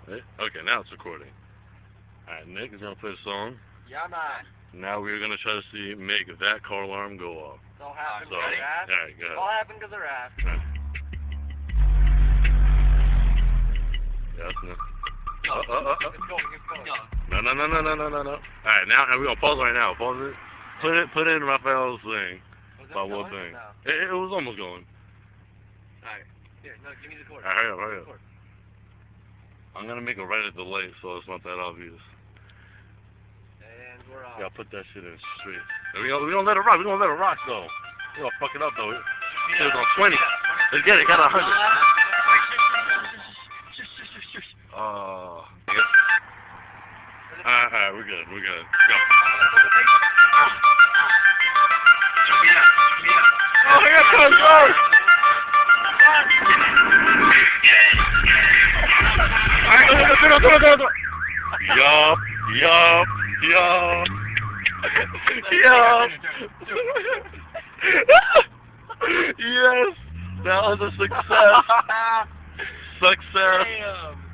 Okay, now it's recording. Alright, Nick is gonna play the song. Yeah, man. Now we're gonna try to make that car alarm go off. It's all happened So, because of rap. alright, go ahead. It's all happened because of rap. Right. Yes, no. It's going. No. Alright, now we're gonna pause right now. Pause it. Put it in Raphael's thing. Was it About one going? thing. No. It was almost going. Alright. Here, no, give me the cord. Alright, hurry up. I'm gonna make it right at the light so it's not that obvious. And we're off. Yeah, put that shit in straight. We don't let it rock. We don't let it rock though. We gonna fuck it up though. It was on 20. Let's get it. Got 100. Alright, we're good. Go. Oh, here it comes, Lord! Alright, go. Yup. Yes, that was a success. Success. Damn.